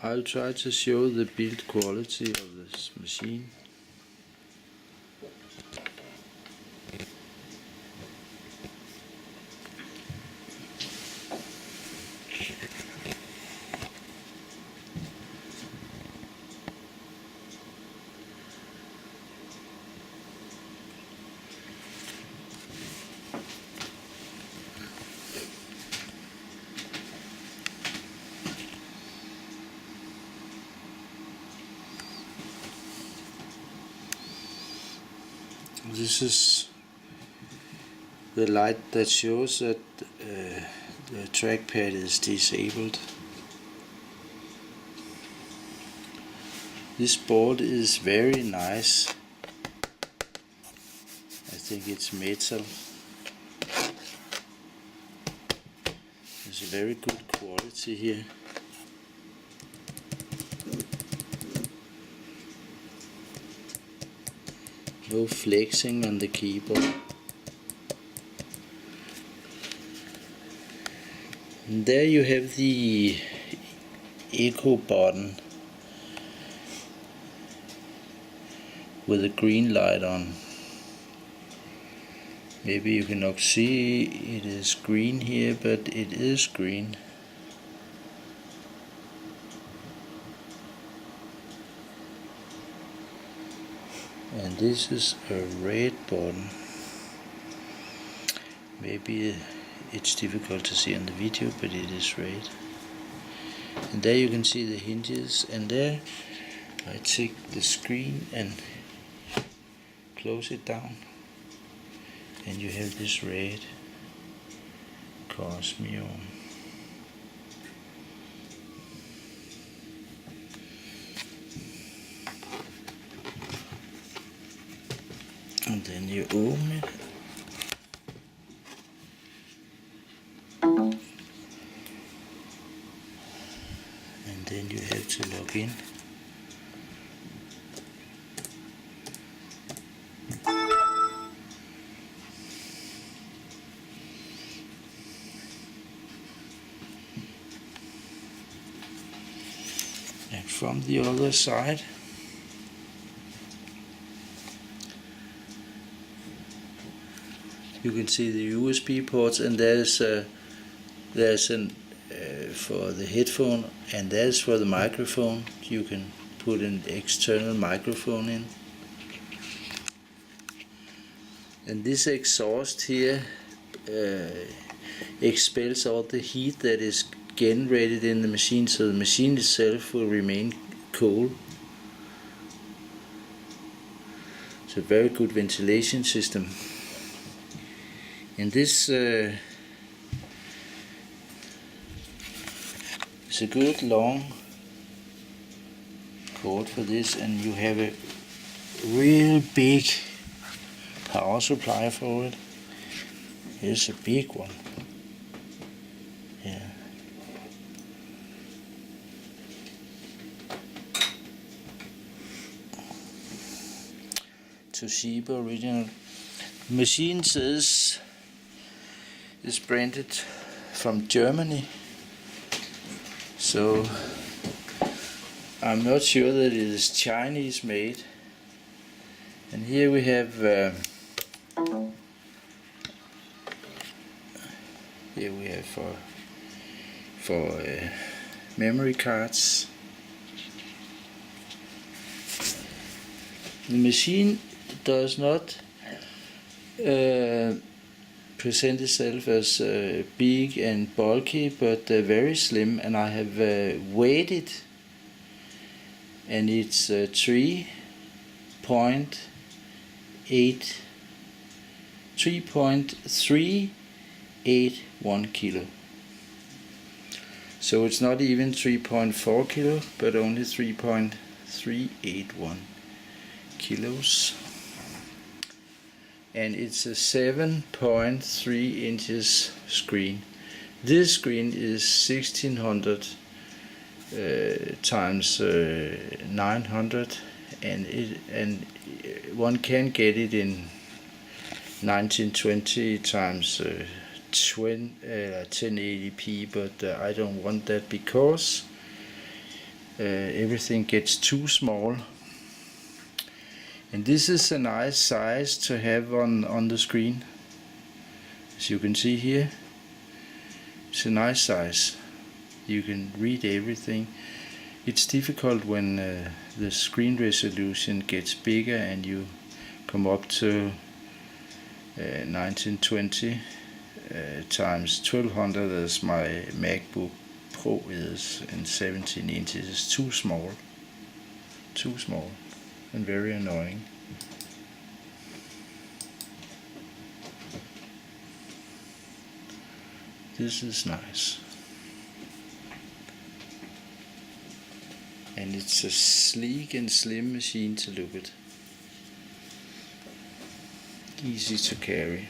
I'll try to show the build quality of this machine. This is the light that shows that the trackpad is disabled. This board is very nice. I think it's metal. There's a very good quality here. No flexing on the keyboard. And there you have the echo button with a green light on. Maybe you cannot see it is green here, but it is green. And this is a red button. Maybe it's difficult to see on the video, but it is red. And there you can see the hinges, and there I take the screen and close it down, and you have this red Qosmio. And then you open it. And then you have to log in. And from the other side, you can see the USB ports, and there's an for the headphone, and there's for the microphone. You can put an external microphone in. And this exhaust here expels all the heat that is generated in the machine, so the machine itself will remain cool. It's a very good ventilation system. And this is a good long cord for this, and you have a real big power supply for it. Here's a big one. Yeah. Toshiba original. Machine says is branded from Germany, so I'm not sure that it is Chinese made. And here we have for memory cards. The machine does not present itself as big and bulky, but very slim, and I have weighed it, and it's 3.381 kilo. So it's not even 3.4 kilo, but only 3.381 kilos. And it's a 7.3 inches screen. This screen is 1600 times 900, and one can get it in 1920 times 1080p, but I don't want that, because everything gets too small. And this is a nice size to have on the screen. As you can see here, it's a nice size. You can read everything. It's difficult when the screen resolution gets bigger and you come up to 1920 times 1200 as my MacBook Pro is, and 17 inches is too small and very annoying. This is nice, and it's a sleek and slim machine to look at, easy to carry.